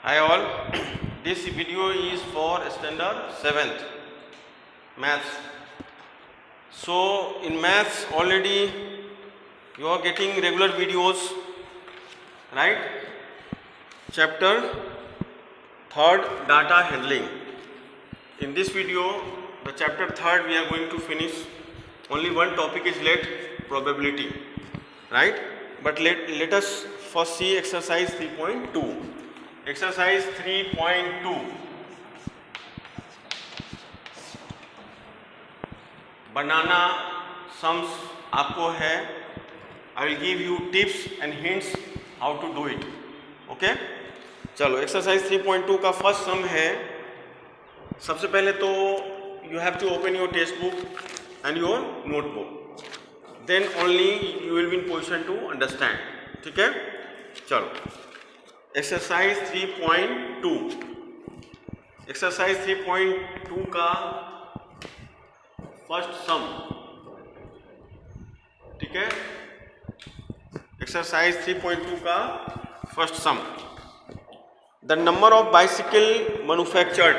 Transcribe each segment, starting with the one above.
Hi all, this video is for standard 7th maths. So in maths already you are getting regular videos, right? Chapter 3rd, data handling. In this video, the chapter 3rd we are going to finish. Only one topic is left, probability, right? But let us first see exercise 3.2. Exercise 3.2. Banana sums आपको है. I will give you tips and hints how to do it. Okay? चलो exercise 3.2 का first sum है. सबसे पहले तो you have to open your textbook and your notebook, then only you will be in position to understand. ठीक है, चलो exercise 3.2. Exercise 3.2 का फर्स्ट सम. ठीक है, एक्सरसाइज 3.2 का first sum. The number of bicycle manufactured.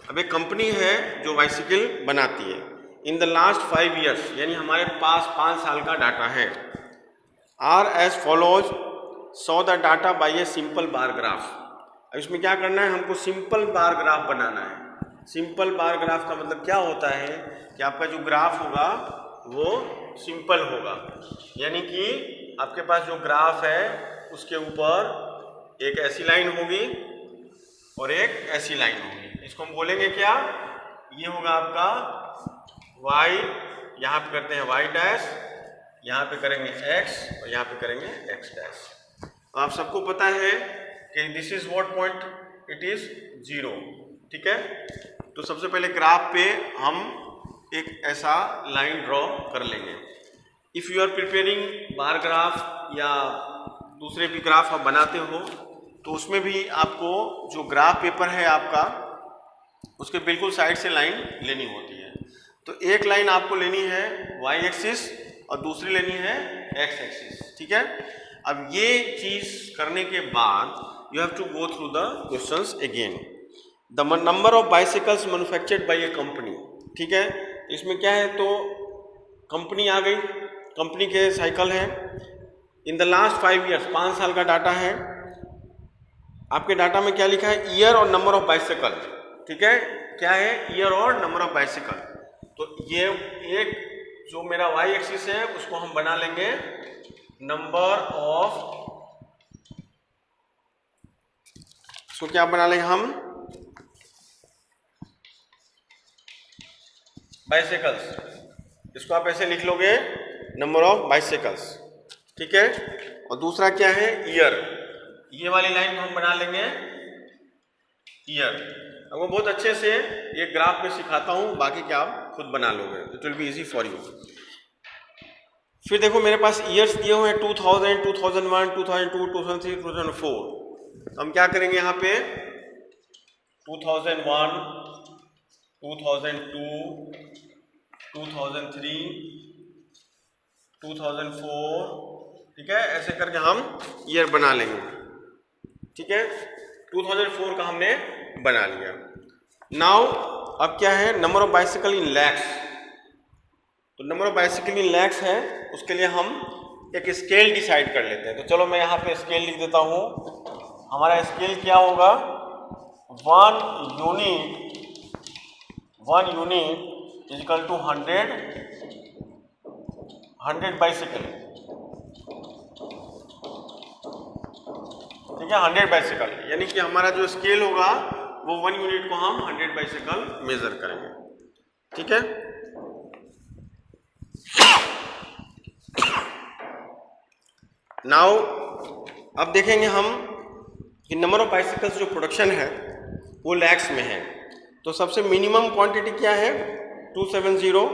अब एक कंपनी है जो बाइसिकल बनाती है. इन द लास्ट 5 years, यानी हमारे पास 5 साल का डाटा है. Are as follows. Saw the data by a simple bar graph. अब इसमें क्या करना है, हमको सिंपल बार ग्राफ बनाना है. सिंपल बार ग्राफ का मतलब क्या होता है कि आपका जो ग्राफ होगा वो सिंपल होगा, यानी कि आपके पास जो ग्राफ है उसके ऊपर एक ऐसी लाइन होगी और एक ऐसी लाइन होगी. इसको हम बोलेंगे क्या, ये होगा आपका y. यहाँ पे करते हैं y डैश, यहाँ पे करेंगे x और यहाँ पे करेंगे x डैश. आप सबको पता है कि this is what point, it is 0. ठीक है, तो सबसे पहले ग्राफ पे हम एक ऐसा लाइन ड्रॉ कर लेंगे. If you are preparing bar graph या दूसरे भी ग्राफ आप बनाते हो तो उसमें भी आपको जो ग्राफ पेपर है आपका उसके बिल्कुल साइड से लाइन लेनी होती है. तो एक लाइन आपको लेनी है y एक्सिस और दूसरी लेनी है x एक्सिस. ठीक है, अब ये चीज़ करने के बाद you have to go through the questions again. The number of bicycles manufactured by a company. ठीक है, इसमें क्या है, तो कंपनी आ गई, कंपनी के साइकिल है. इन द लास्ट 5 years, 5 साल का डाटा है. आपके डाटा में क्या लिखा है, ईयर और नंबर ऑफ बाइसिकल. ठीक है, क्या है, ईयर और नंबर ऑफ बाइसिकल. तो ये एक जो मेरा y एक्सिस है उसको हम बना लेंगे नंबर ऑफ, इसको क्या बना लेंगे हम, बाइसिकल्स. इसको आप ऐसे लिख लोगे नंबर ऑफ बाइसिकल्स. ठीक है, और दूसरा क्या है, ईयर. ये वाली लाइन को हम बना लेंगे ईयर. अब वो बहुत अच्छे से ये ग्राफ में सिखाता हूँ, बाकी क्या आप खुद बना लोगे, it will be easy for you. फिर देखो मेरे पास ईयर्स दिए हुए हैं 2000, 2001, 2002, 2003, 2004. तो हम क्या करेंगे यहाँ पे 2001, 2002, 2003, 2004. ठीक है, ऐसे करके हम ईयर बना लेंगे. ठीक है, 2004 का हमने बना लिया. नाउ अब क्या है, number of bicycle in lakhs. तो number of bicycle in lakhs है, उसके लिए हम एक स्केल डिसाइड कर लेते हैं. तो चलो मैं यहाँ पे स्केल लिख देता हूँ. हमारा स्केल क्या होगा, 1 unit is equal to 100 bicycle. ठीक है, 100 बाइसिकल, यानी कि हमारा जो स्केल होगा वो 1 यूनिट को हम 100 बाइसिकल मेजर करेंगे. ठीक है, नाउ अब देखेंगे हम कि नंबर ऑफ बाइसिकल्स जो प्रोडक्शन है वो लैक्स में है. तो सबसे मिनिमम क्वांटिटी क्या है, 270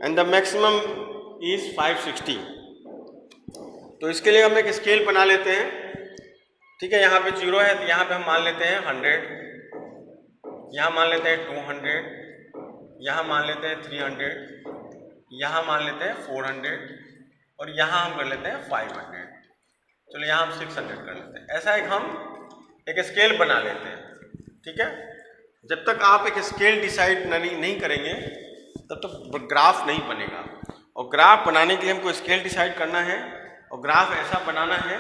एंड द मैक्सिमम इज 560. तो इसके लिए हम एक स्केल बना लेते हैं. ठीक है, यहाँ पे 0 है तो यहाँ पे हम मान लेते हैं 100, यहाँ मान लेते हैं 200, यहाँ मान लेते हैं 300, यहाँ मान लेते हैं 400 और यहाँ हम कर लेते हैं 500. चलो यहाँ हम 600 कर लेते हैं. ऐसा एक हम एक स्केल बना लेते हैं, ठीक है। जब तक आप एक स्केल डिसाइड नहीं करेंगे तब तक ग्राफ नहीं बनेगा। और ग्राफ बनाने के लिए हमको स्केल डिसाइड करना है और ग्राफ ऐसा बनाना है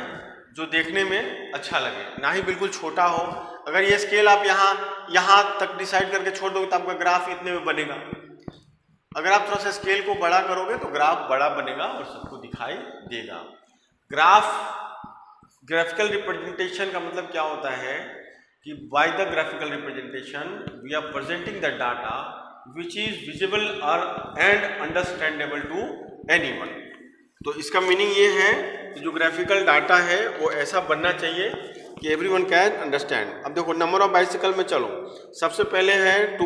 जो देखने में अच्छा लगे, ना ही बिल्कुल छोटा हो। अगर ये स्केल आप यहाँ तक डिसाइड करके छोड़ दोगे तो आपका ग्राफ इतने में बनेगा। अगर आप थोड़ा सा स्केल को बड़ा करोगे तो ग्राफ बड़ा बनेगा और सबको दिखाई देगा। ग्राफिकल रिप्रेजेंटेशन का मतलब क्या होता है कि by the graphical representation we are presenting the data which is visible और एंड अंडरस्टैंडेबल टू एनीवन। तो इसका मीनिंग ये है कि जो ग्राफिकल डाटा है वो ऐसा बनना चाहिए कि एवरीवन कैन अंडरस्टैंड। अब देखो नंबर ऑफ बाइसिकल में चलो, सबसे पहले है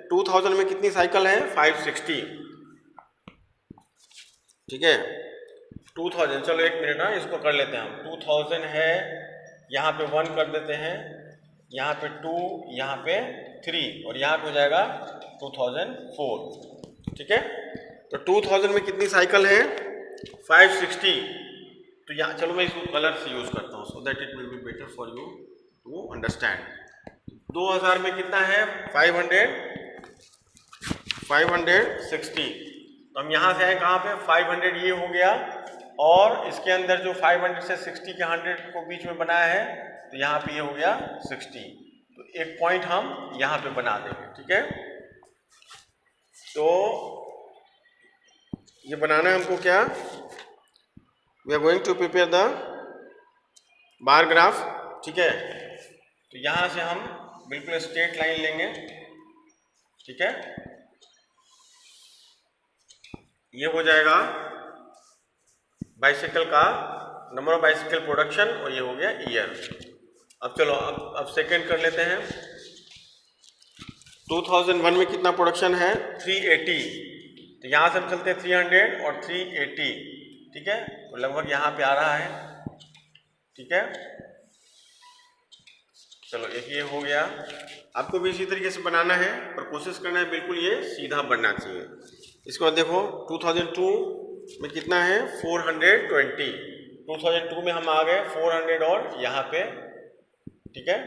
2000 में कितनी साइकिल है 560, ठीक है 2000। चलो एक मिनट, हाँ इसको कर लेते हैं हम। 2000 है, यहाँ पे 1 कर देते हैं, यहाँ पे 2, यहाँ पे 3 और यहाँ पे हो जाएगा 2004, ठीक है। तो 2000 में कितनी साइकिल है 560। तो यहाँ चलो मैं इसको कलर से यूज करता हूँ so that it will be better for you to understand. 2000 में कितना है 560। तो हम यहाँ से आए कहाँ पे 500, ये हो गया। और इसके अंदर जो 500 से 60 के 100 को बीच में बनाया है तो यहाँ पे ये हो गया 60। तो एक पॉइंट हम यहाँ पे बना देंगे, ठीक है। तो ये बनाना है हमको क्या, we are going to prepare the bar graph, ठीक है। तो यहाँ से हम बिल्कुल स्ट्रेट लाइन लेंगे, ठीक है। ये हो जाएगा बाइसिकल का नंबर ऑफ बाइसिकल प्रोडक्शन और ये हो गया ईयर। अब चलो अब सेकंड कर लेते हैं। 2001 में कितना प्रोडक्शन है 380। तो यहाँ से हम चलते हैं 300 और 380, ठीक है। तो लगभग यहाँ पे आ रहा है, ठीक है। चलो एक ये हो गया। आपको भी इसी तरीके से बनाना है पर कोशिश करना है बिल्कुल ये सीधा बनना चाहिए। इसके बाद देखो 2002 में कितना है 420। 2002 में हम आ गए 400 और यहाँ पे, ठीक है।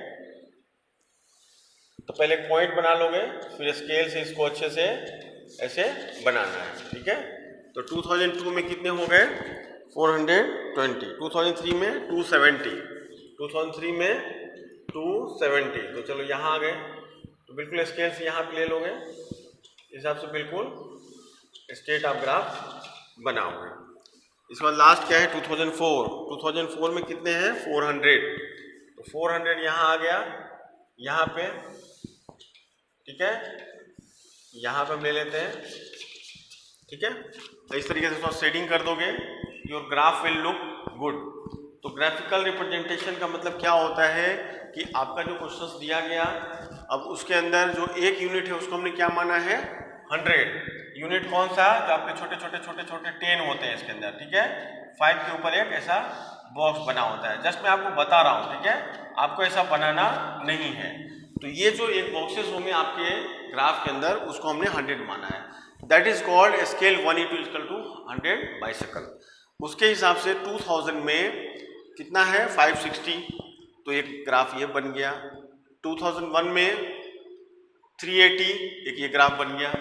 तो पहले पॉइंट बना लोगे फिर स्केल से इसको अच्छे से ऐसे बनाना है, ठीक है। तो 2002 में कितने हो गए 420। 2003 में 270, 2003 में 270। तो चलो यहाँ आ गए तो बिल्कुल स्केल से यहाँ पे ले लोगे, इस हिसाब से बिल्कुल स्ट्रेट आप ग्राफ बनाओगे। इसके बाद लास्ट क्या है 2004 में कितने हैं 400। तो 400 यहाँ आ गया, यहाँ पे, ठीक है। यहाँ पे हम ले लेते हैं, ठीक है। तो इस तरीके से उसको शेडिंग कर दोगे, your graph will look good. तो ग्राफिकल रिप्रेजेंटेशन का मतलब क्या होता है कि आपका जो क्वेश्चन दिया गया, अब उसके अंदर जो एक यूनिट है उसको हमने क्या माना है 100। यूनिट कौन सा, जो आपके छोटे छोटे 10 होते हैं इसके अंदर, ठीक है। 5 के ऊपर एक ऐसा बॉक्स बना होता है। जस्ट मैं आपको बता रहा हूँ, ठीक है, आपको ऐसा बनाना नहीं है। तो ये जो एक बॉक्सेस होंगे आपके ग्राफ के अंदर उसको हमने 100 माना है। That is called scale 1:100 bicycle. उसके हिसाब से 2000 में कितना है 560। तो एक ग्राफ ये बन गया। 2001 में 380, एक ये ग्राफ बन गया।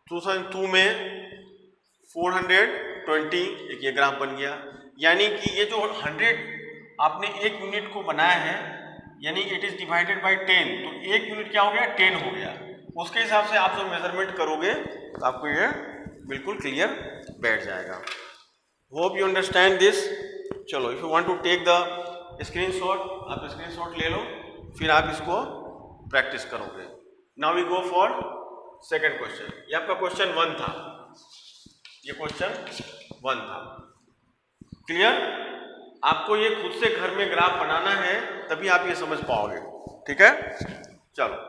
2002 में 420, एक ये ग्राफ बन गया। यानी कि ये जो 100 आपने एक यूनिट को बनाया है, यानी इट इज डिवाइडेड बाय 10, तो एक यूनिट क्या हो गया 10 हो गया। उसके हिसाब से आप जो मेजरमेंट करोगे तो आपको ये बिल्कुल क्लियर बैठ जाएगा। Hope you understand this. चलो if you want to take the screenshot, आप स्क्रीनशॉट ले लो, फिर आप इसको प्रैक्टिस करोगे। Now we go for second question. ये आपका क्वेश्चन 1 था, ये क्वेश्चन 1 था। क्लियर? आपको ये खुद से घर में ग्राफ बनाना है तभी आप ये समझ पाओगे, ठीक है। चलो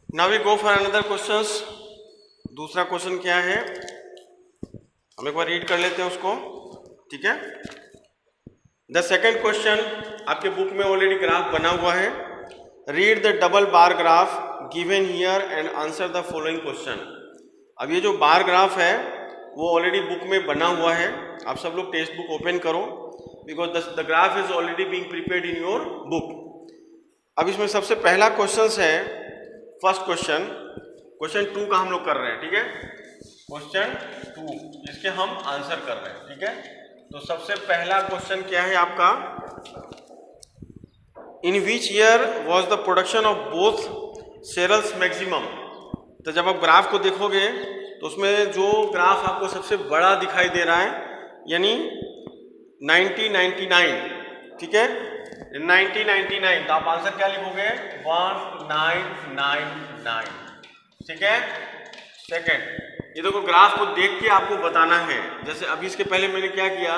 now we go for another questions. दूसरा क्वेश्चन क्या है, हम एक बार रीड कर लेते हैं उसको, ठीक है। द सेकेंड क्वेश्चन, आपके बुक में ऑलरेडी ग्राफ बना हुआ है। Read the double bar graph given here and answer the following question. अब ये जो बार ग्राफ है वो ऑलरेडी बुक में बना हुआ है, आप सब लोग टेक्स्ट बुक ओपन करो, because the graph is already being prepared in your book. अब इसमें सबसे पहला क्वेश्चन है, फर्स्ट क्वेश्चन, क्वेश्चन 2 का हम लोग कर रहे हैं, ठीक है। क्वेश्चन 2 इसके हम आंसर कर रहे हैं, ठीक है। तो सबसे पहला क्वेश्चन क्या है आपका, in which year was the production of both cereals maximum. तो जब आप ग्राफ को देखोगे तो उसमें जो ग्राफ आपको सबसे बड़ा दिखाई दे रहा है, यानी 1999, ठीक है, 1999, तो आप आंसर क्या लिखोगे, 1999, ठीक है। सेकेंड, ये देखो ग्राफ को देख के आपको बताना है, जैसे अभी इसके पहले मैंने क्या किया,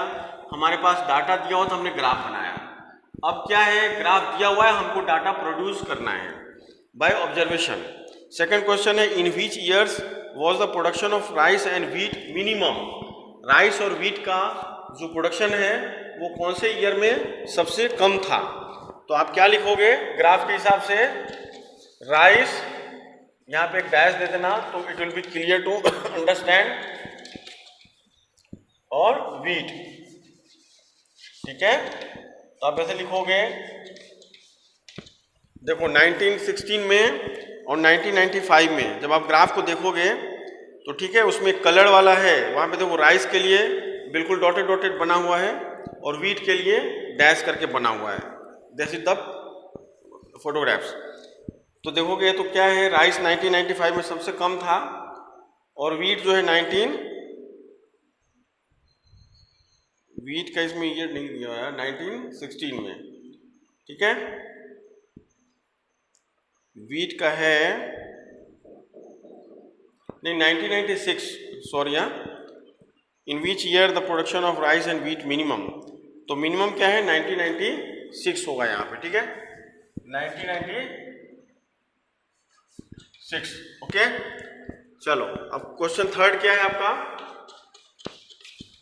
हमारे पास डाटा दिया हुआ तो हमने ग्राफ बनाया। अब क्या है, ग्राफ दिया हुआ है, हमको डाटा प्रोड्यूस करना है बाय ऑब्जर्वेशन। सेकंड क्वेश्चन है, in which years was the production of rice and wheat minimum. Rice और व्हीट का जो प्रोडक्शन है वो कौन से ईयर में सबसे कम था। तो आप क्या लिखोगे ग्राफ के हिसाब से, राइस, यहाँ पे एक डैश दे देना तो it will be clear to understand, और व्हीट, ठीक है। तो आप ऐसे लिखोगे, देखो 1916 में और 1995 में जब आप ग्राफ को देखोगे तो ठीक है, उसमें कलर वाला है, वहाँ पे देखो राइस के लिए बिल्कुल डॉटेड डॉटेड बना हुआ है और व्हीट के लिए डैश करके बना हुआ है, दिस इज द फोटोग्राफ्स। तो देखोगे तो क्या है, राइस 1995 में सबसे कम था और व्हीट जो है व्हीट का इसमें ईयर नहीं दिया है 1916 में, ठीक है। व्हीट का है नहीं 1996, sorry, in which year the production of rice and wheat minimum. तो मिनिमम क्या है 1996 होगा यहाँ पे, ठीक है, 1996, ओके। चलो अब क्वेश्चन थर्ड क्या है आपका,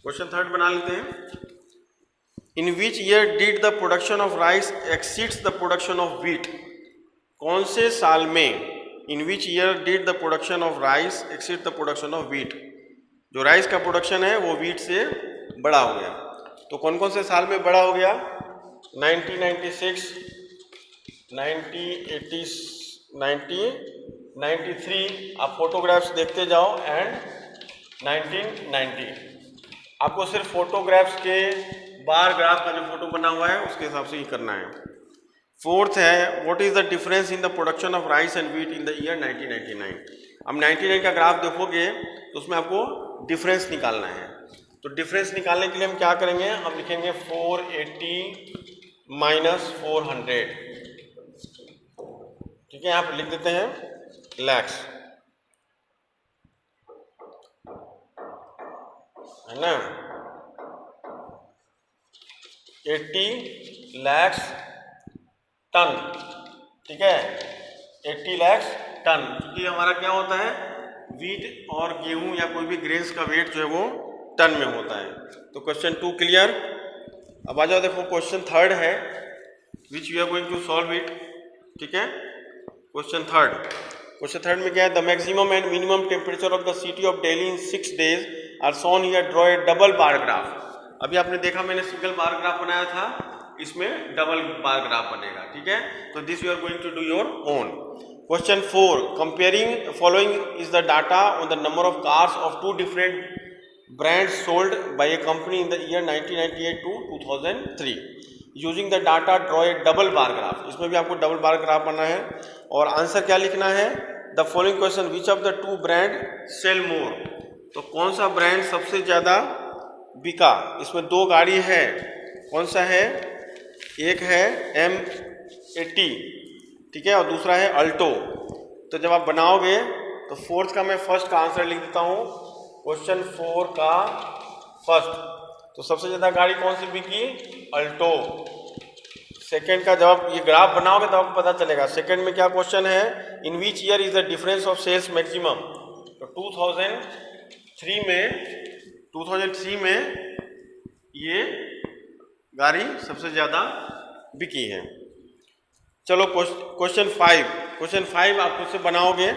क्वेश्चन थर्ड बना लेते हैं। In which year did the production of rice exceeds the production of wheat. कौन से साल में, in which year did the production of rice exceed the production of wheat, जो राइस का प्रोडक्शन है वो व्हीट से बड़ा हो गया। तो कौन कौन से साल में बड़ा हो गया, 1996, 1993, आप फोटोग्राफ्स देखते जाओ, एंड 1990। आपको सिर्फ फोटोग्राफ्स के बार ग्राफ का जो फोटो बना हुआ है उसके हिसाब से ही करना है। फोर्थ है, what is the difference in the production of rice and wheat in the year 1999। अब 99 का ग्राफ देखोगे तो उसमें आपको डिफरेंस निकालना है। तो डिफरेंस निकालने के लिए हम क्या करेंगे, हम लिखेंगे 480 माइनस 400, ठीक है, यहाँ पर लिख देते हैं लैक्स, है ना, 80 lakhs टन, ठीक है, 80 lakhs टन, क्योंकि हमारा क्या होता है, व्हीट और गेहूं या कोई भी ग्रेन्स का वेट जो है वो टन में होता है। तो क्वेश्चन 2 क्लियर। अब आ जाओ, देखो क्वेश्चन थर्ड है, which you are going to solve it, ठीक है। क्वेश्चन थर्ड में क्या है, the maximum and minimum temperature of the city of Delhi in 6 days are shown here, draw a double bar graph. अभी आपने देखा मैंने सिंगल बार ग्राफ बनाया था, इसमें डबल बार ग्राफ बनेगा, ठीक है। तो this you are going to do your own. Question 4, comparing following is the data on the number of cars of 2 different brands sold by a company in the year 1998 to 2003 using the data, draw a double bar graph. इसमें भी आपको double bar graph बनना है और answer क्या लिखना है, the following question, which of the 2 brand sell more. तो कौन सा ब्रांड सबसे ज़्यादा बिका। इसमें 2 गाड़ी है, कौन सा है, एक है M80, ठीक है, और दूसरा है अल्टो। तो जब आप बनाओगे तो फोर्थ का मैं फर्स्ट का आंसर लिख देता हूँ, क्वेश्चन 4 का फर्स्ट। तो सबसे ज़्यादा गाड़ी कौन सी बिकी, अल्टो। सेकंड का जब आप ये ग्राफ बनाओगे तो आपको पता चलेगा। सेकंड में क्या क्वेश्चन है, in which year is the difference of sales maximum. तो तो 2003 में ये गाड़ी सबसे ज़्यादा बिकी है। चलो क्वेश्चन 5 आप खुद से बनाओगे,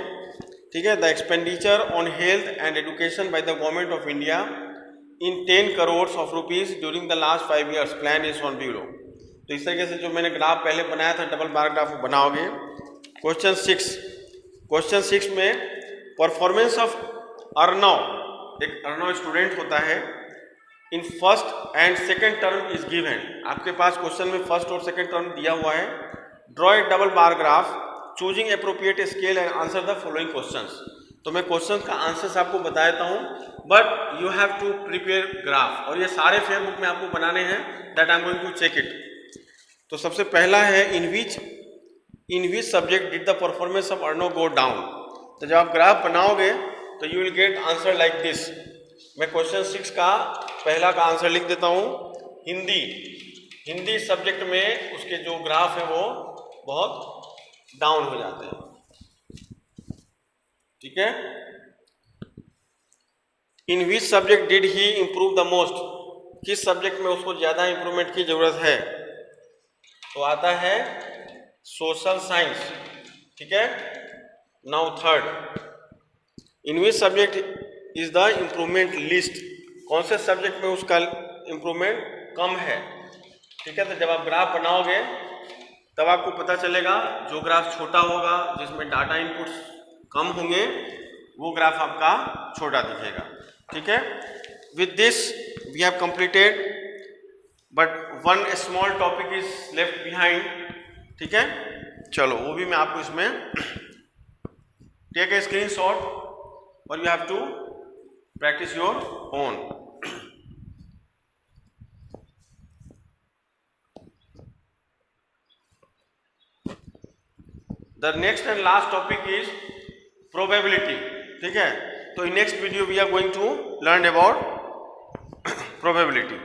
ठीक है। The expenditure on health and education by the government of India in 10 crore of rupees during the last 5 years plan is on below. तो इस तरीके से जो मैंने ग्राफ पहले बनाया था डबल बार ग्राफ बनाओगे। क्वेश्चन 6 में परफॉर्मेंस ऑफ अर्नव, एक अर्नव स्टूडेंट होता है, in first and second term is given. आपके पास क्वेश्चन में फर्स्ट और सेकेंड टर्म दिया हुआ है। Draw a double bar graph choosing appropriate scale and answer the following questions. तो मैं क्वेश्चन का आंसर्स आपको बता देता हूँ, but you have to prepare graph, और ये सारे फेयरबुक में आपको बनाने हैं। That I am going to check it. तो सबसे पहला है in which subject did the performance of Arnav go down. तो जब आप ग्राफ बनाओगे तो you will get answer like this. मैं क्वेश्चन 6 का पहला का आंसर लिख देता हूँ। हिंदी सब्जेक्ट में उसके जो ग्राफ है वो बहुत डाउन हो जाते हैं, ठीक है। In which subject did he improve the most, किस सब्जेक्ट में उसको ज्यादा इंप्रूवमेंट की जरूरत है। तो आता है सोशल साइंस, ठीक है। Now third, in which subject is the improvement list, कौन से सब्जेक्ट में उसका इंप्रूवमेंट कम है, ठीक है। तो जब आप ग्राफ बनाओगे तब आपको पता चलेगा, जो ग्राफ छोटा होगा जिसमें डाटा इनपुट्स कम होंगे वो ग्राफ आपका छोटा दिखेगा, ठीक है। With this we have completed, but one small topic is left behind, ठीक है। चलो वो भी मैं आपको इसमें टेक ए स्क्रीनशॉट और you have to practise your own. The next and last topic is probability, ठीक है। तो in next video we are going to learn about probability.